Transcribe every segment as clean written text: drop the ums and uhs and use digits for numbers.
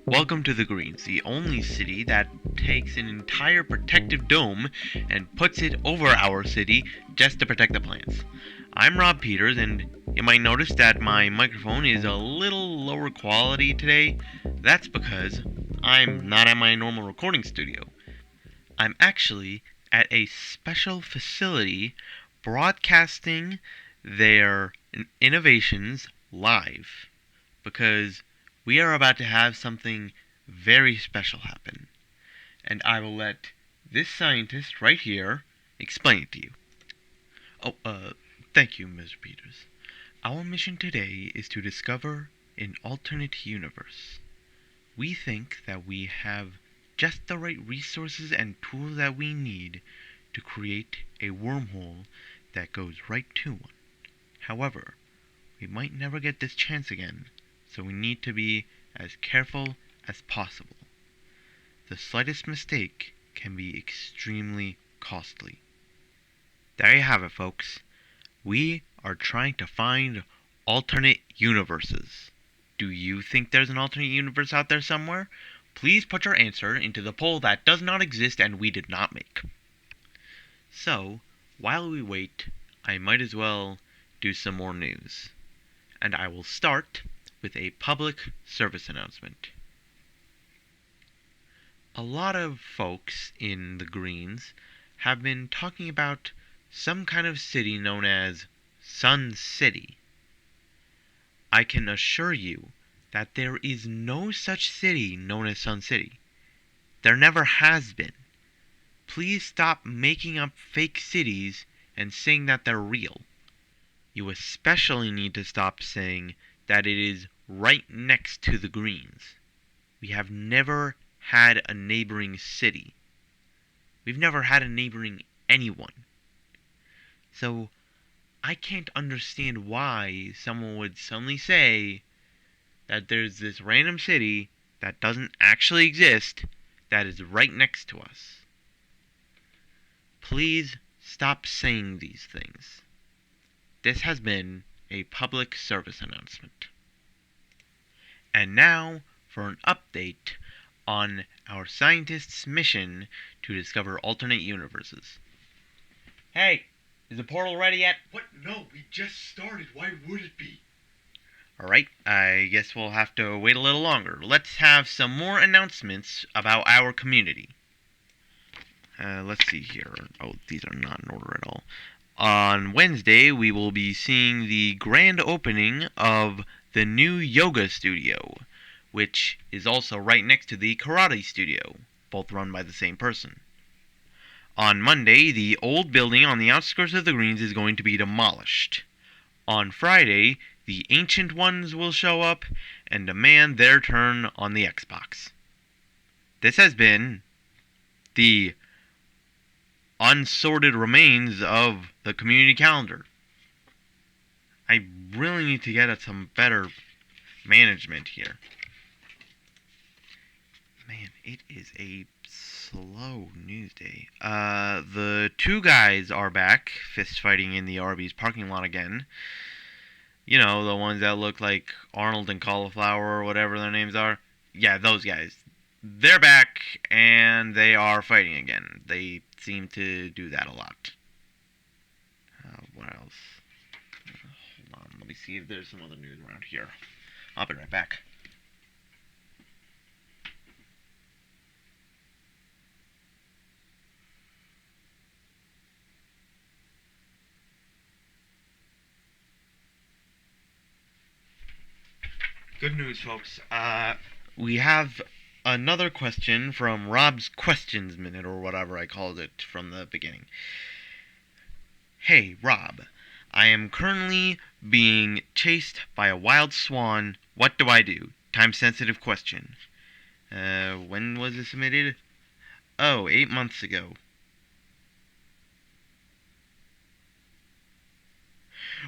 Welcome to the Greens, the only city that takes an entire protective dome and puts it over our city just to protect the plants. I'm Rob Peters, and you might notice that my microphone is a little lower quality today. That's because I'm not at my normal recording studio. I'm actually at a special facility broadcasting their innovations live because we are about to have something very special happen. And I will let this scientist right here explain it to you. Oh, thank you, Mr. Peters. Our mission today is to discover an alternate universe. We think that we have just the right resources and tools that we need to create a wormhole that goes right to one. However, we might never get this chance again, so we need to be as careful as possible. The slightest mistake can be extremely costly. There you have it, folks. We are trying to find alternate universes. Do you think there's an alternate universe out there somewhere? Please put your answer into the poll that does not exist and we did not make. So, while we wait, I might as well do some more news. And I will start with a public service announcement. A lot of folks in the Greens have been talking about some kind of city known as Sun City. I can assure you that there is no such city known as Sun City. There never has been. Please stop making up fake cities and saying that they're real. You especially need to stop saying that it is right next to the Greens. We have never had a neighboring city. We've never had a neighboring anyone. So I can't understand why someone would suddenly say that there's this random city that doesn't actually exist that is right next to us. Please stop saying these things. This has been a public service announcement. And now for an update on our scientists' mission to discover alternate universes. Hey, is the portal ready yet? What? No, we just started. Why would it be? Alright, I guess we'll have to wait a little longer. Let's have some more announcements about our community. Let's see here. Oh, these are not in order at all. On Wednesday, we will be seeing the grand opening of the new yoga studio, which is also right next to the karate studio, both run by the same person. On Monday, the old building on the outskirts of the Greens is going to be demolished. On Friday, the ancient ones will show up and demand their turn on the Xbox. This has been the unsorted remains of the community calendar. I really need to get at some better management here. Man, it is a slow news day. The two guys are back, fist fighting in the Arby's parking lot again. You know, the ones that look like Arnold and Cauliflower or whatever their names are. Yeah, those guys. They're back, and they are fighting again. They seem to do that a lot. What else? Hold on, let me see if there's some other news around here. I'll be right back. Good news, folks. We have another question from Rob's Questions Minute, or whatever I called it from the beginning. Hey, Rob. I am currently being chased by a wild swan. What do I do? Time-sensitive question. When was it submitted? Oh, 8 months ago.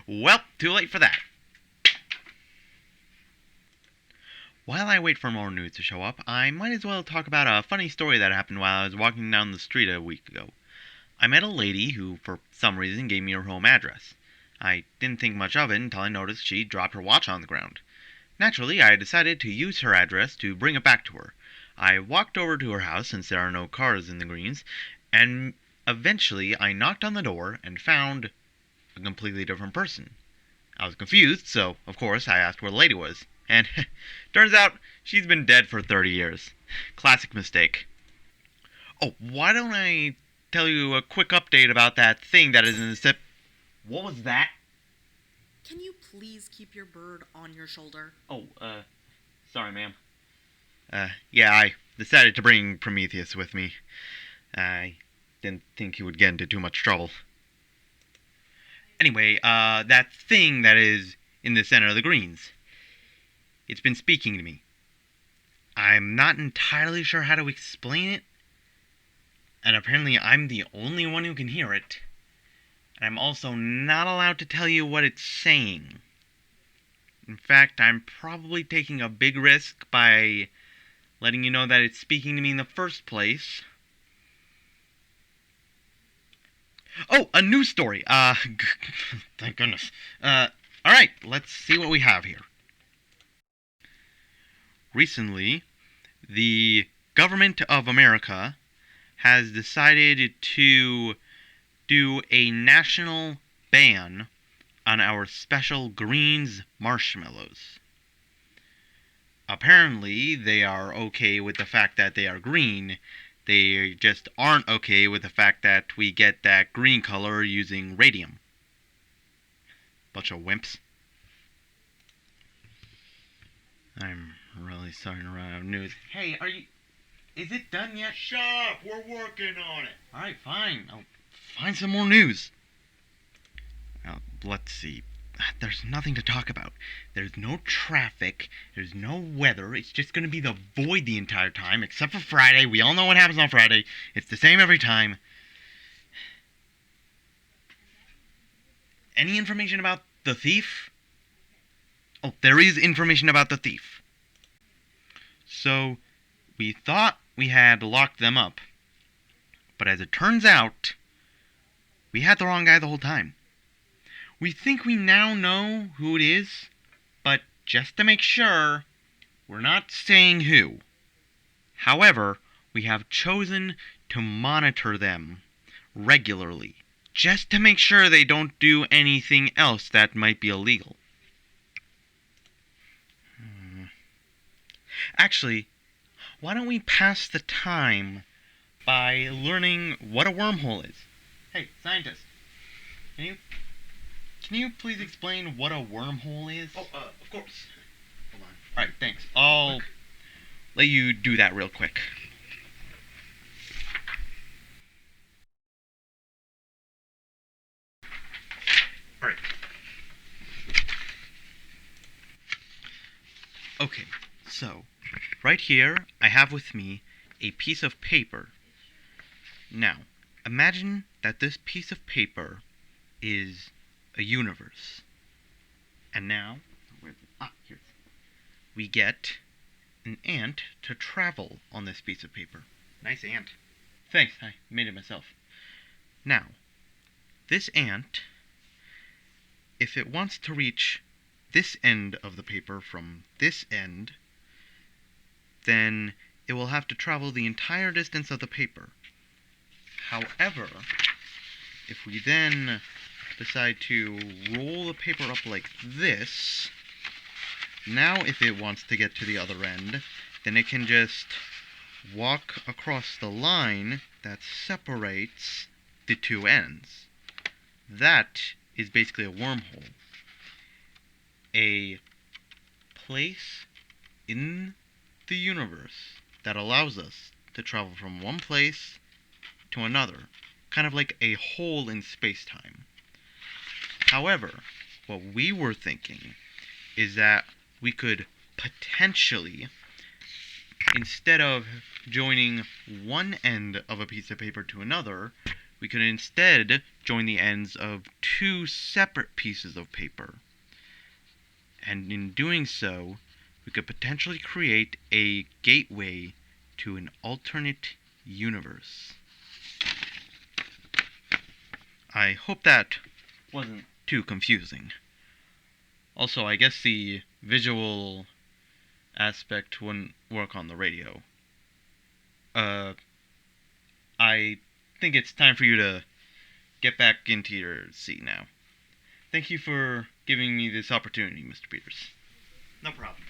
Well, too late for that. While I wait for more news to show up, I might as well talk about a funny story that happened while I was walking down the street a week ago. I met a lady who, for some reason, gave me her home address. I didn't think much of it until I noticed she dropped her watch on the ground. Naturally, I decided to use her address to bring it back to her. I walked over to her house since there are no cars in the greens, and eventually I knocked on the door and found a completely different person. I was confused, so of course I asked where the lady was. And turns out she's been dead for 30 years. Classic mistake. Oh, why don't I tell you a quick update about that thing that is in the sip. What was that? Can you please keep your bird on your shoulder? Oh, sorry, ma'am. Yeah, I decided to bring Prometheus with me. I didn't think he would get into too much trouble. Anyway, that thing that is in the center of the greens. It's been speaking to me. I'm not entirely sure how to explain it, and apparently I'm the only one who can hear it. And I'm also not allowed to tell you what it's saying. In fact, I'm probably taking a big risk by letting you know that it's speaking to me in the first place. Oh, a news story. Thank goodness. Alright, let's see what we have here. Recently, the government of America has decided to do a national ban on our special greens marshmallows. Apparently, they are okay with the fact that they are green. They just aren't okay with the fact that we get that green color using radium. Bunch of wimps. I'm really starting to run out of news. Hey, is it done yet? Shut up! We're working on it. Alright, fine. I'll find some more news. Let's see. There's nothing to talk about. There's no traffic. There's no weather. It's just going to be the void the entire time, except for Friday. We all know what happens on Friday. It's the same every time. Any information about the thief? Oh, there is information about the thief. So, we thought we had locked them up. But as it turns out, we had the wrong guy the whole time. We think we now know who it is, but just to make sure, we're not saying who. However, we have chosen to monitor them regularly, just to make sure they don't do anything else that might be illegal. Actually, why don't we pass the time by learning what a wormhole is? Hey, scientist, can you please explain what a wormhole is? Oh, of course. Hold on. Alright, thanks. I'll let you do that real quick. Alright. Okay, so, right here, I have with me a piece of paper. Now, imagine that this piece of paper is a universe. And now, here. We get an ant to travel on this piece of paper. Nice ant. Thanks, I made it myself. Now, this ant, if it wants to reach this end of the paper from this end, then it will have to travel the entire distance of the paper. However, if we then decide to roll the paper up like this, now if it wants to get to the other end, then it can just walk across the line that separates the two ends. That is basically a wormhole. A place in the universe that allows us to travel from one place to another. Kind of like a hole in space-time. However, what we were thinking is that we could potentially, instead of joining one end of a piece of paper to another, we could instead join the ends of two separate pieces of paper. And in doing so, we could potentially create a gateway to an alternate universe. I hope that wasn't too confusing. Also, I guess the visual aspect wouldn't work on the radio. I think it's time for you to get back into your seat now. Thank you for giving me this opportunity, Mr. Peters. No problem.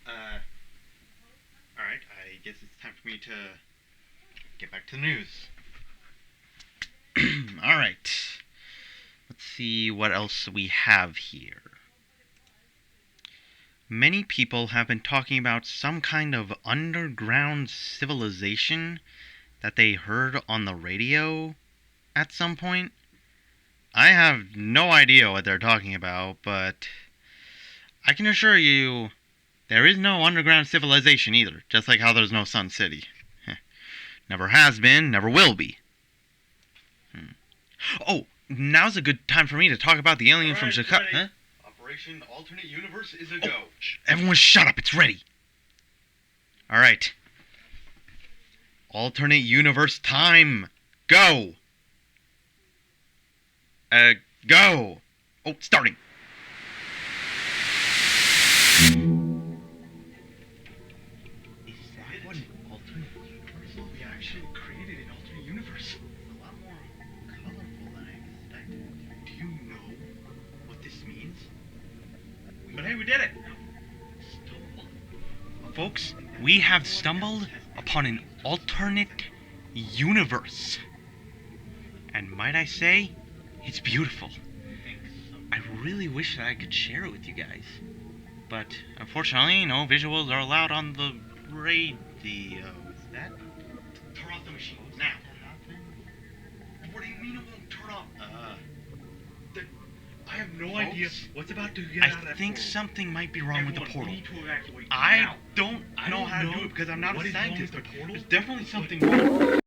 Alright, I guess it's time for me to get back to the news. Alright. Let's see what else we have here. Many people have been talking about some kind of underground civilization that they heard on the radio at some point. I have no idea what they're talking about, but I can assure you there is no underground civilization either, just like how there's no Sun City. Never has been, never will be. Oh, now's a good time for me to talk about the alien from Chicago. Huh? Operation Alternate Universe is a go. Everyone shut up, it's ready. Alright. Alternate universe time. Go. Go. Oh, starting. Is that what an alternate universe? We actually created an alternate universe. A lot more colorful than I expected. Do you know what this means? But hey, we did it! Folks, we have stumbled upon an alternate universe. And might I say, it's beautiful. I really wish that I could share it with you guys. But unfortunately, no visuals are allowed on the radio. Is that? Turn off the machine now. What do you mean it won't turn off? I have no idea what's about to get out of that I think portal. something might be wrong with the Everyone, portal. we need to evacuate I now. don't know how to do it because I'm not what a is wrong scientist, with but the portal, there's definitely something wrong.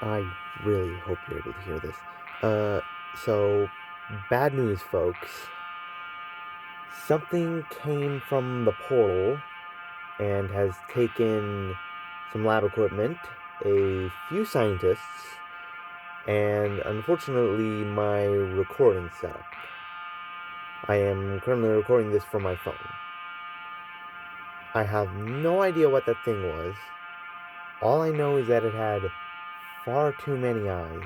I really hope you're able to hear this. So, bad news, folks. Something came from the portal and has taken some lab equipment, a few scientists, and unfortunately my recording setup. I am currently recording this from my phone. I have no idea what that thing was. All I know is that it had far too many eyes.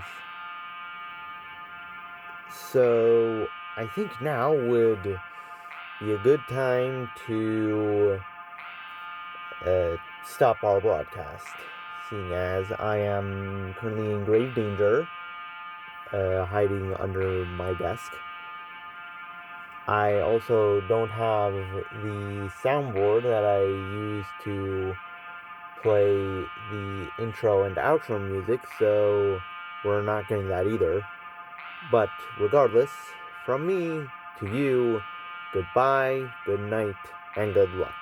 So, I think now would be a good time to stop our broadcast, seeing as I am currently in grave danger, hiding under my desk. I also don't have the soundboard that I use to play the intro and outro music, so we're not getting that either. But regardless, from me to you, goodbye, good night, and good luck.